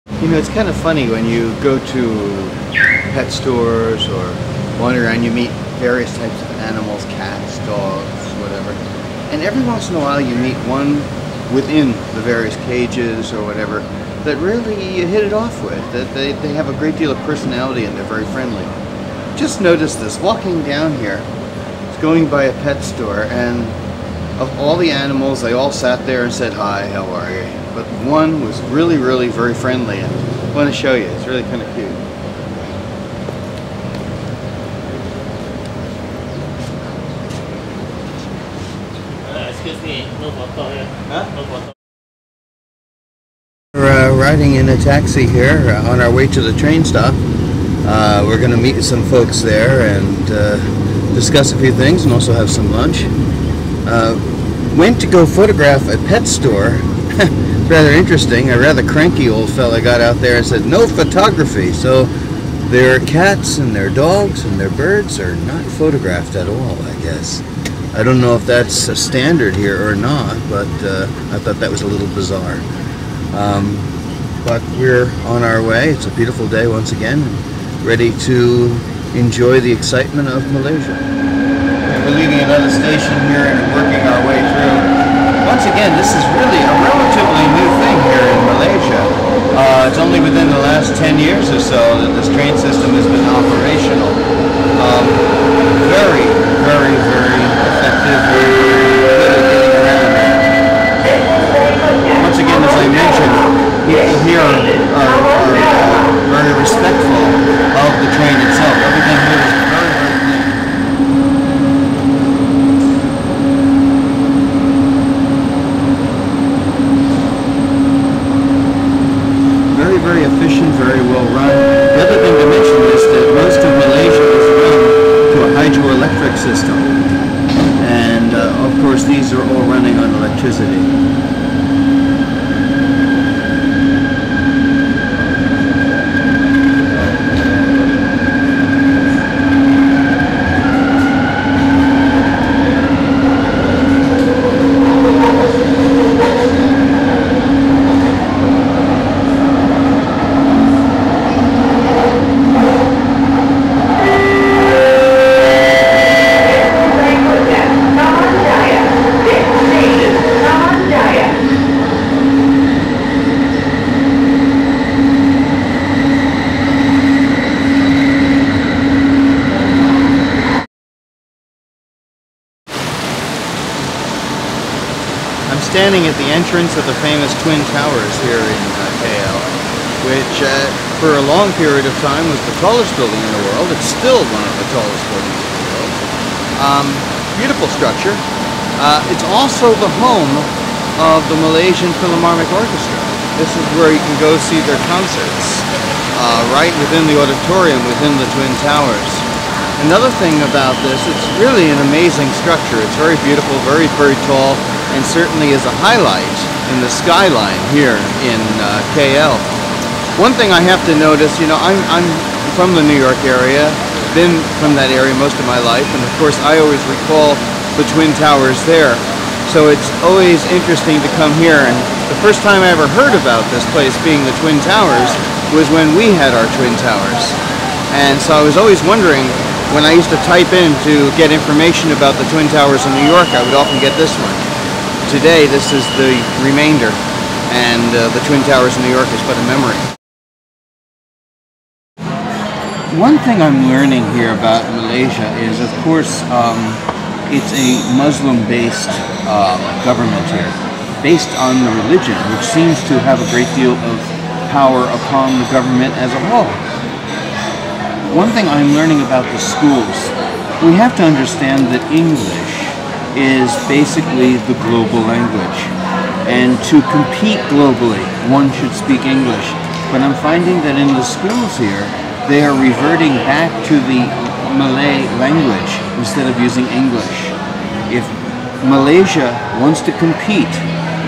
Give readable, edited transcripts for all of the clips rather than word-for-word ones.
You know, it's kind of funny when you go to pet stores or wander around, you meet various types of animals, cats, dogs, whatever. And every once in a while you meet one within the various cages or whatever that really you hit it off with, that they have a great deal of personality and they're very friendly. Just notice this, walking down here, going by a pet store, and of all the animals, they all sat there and said, "Hi, how are you?" But one was really, really very friendly, and I want to show you. It's really kind of cute. Excuse me, no photo here. Huh? No photo. We're riding in a taxi here on our way to the train stop. We're going to meet some folks there and discuss a few things and also have some lunch. Went to go photograph a pet store. Rather interesting. A rather cranky old fella got out there and said, "No photography." So their cats and their dogs and their birds are not photographed at all, I guess. I don't know if that's a standard here or not, but I thought that was a little bizarre. But we're on our way. It's a beautiful day once again, and ready to enjoy the excitement of Malaysia. We're leaving another station here and working our way through. Once again, this is really a relatively new thing here in Malaysia. It's only within the last 10 years or so that this train system has been operational. Very, very, very effective, very good at getting around here. Once again, as I mentioned, people here are very respectful of the train itself. Everything here is very, very clean. Very, very efficient, very well run. The other thing to mention is that most of Malaysia is run to a hydroelectric system. And of course these are all running on electricity. Standing at the entrance of the famous Twin Towers here in KL, which for a long period of time was the tallest building in the world. It's still one of the tallest buildings in the world. Beautiful structure. It's also the home of the Malaysian Philharmonic Orchestra. This is where you can go see their concerts, right within the auditorium, within the Twin Towers. Another thing about this, it's really an amazing structure. It's very beautiful, very, very tall, and certainly is a highlight in the skyline here in KL. One thing I have to notice, you know, I'm from the New York area, been from that area most of my life, and of course I always recall the Twin Towers there. So it's always interesting to come here, and the first time I ever heard about this place being the Twin Towers was when we had our Twin Towers. And so I was always wondering, when I used to type in to get information about the Twin Towers in New York, I would often get this one. Today, this is the remainder, and the Twin Towers in New York is but a memory. One thing I'm learning here about Malaysia is, of course, it's a Muslim-based government here, based on the religion, which seems to have a great deal of power upon the government as a whole. One thing I'm learning about the schools, we have to understand that English is basically the global language, and to compete globally one should speak English, but I'm finding that in the schools here they are reverting back to the Malay language instead of using English. If Malaysia wants to compete,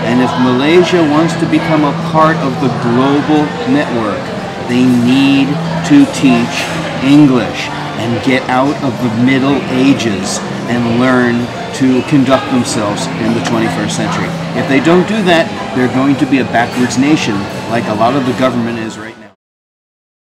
and if Malaysia wants to become a part of the global network, they need to teach English and get out of the Middle Ages and learn to conduct themselves in the 21st century. If they don't do that, they're going to be a backwards nation like a lot of the government is right now.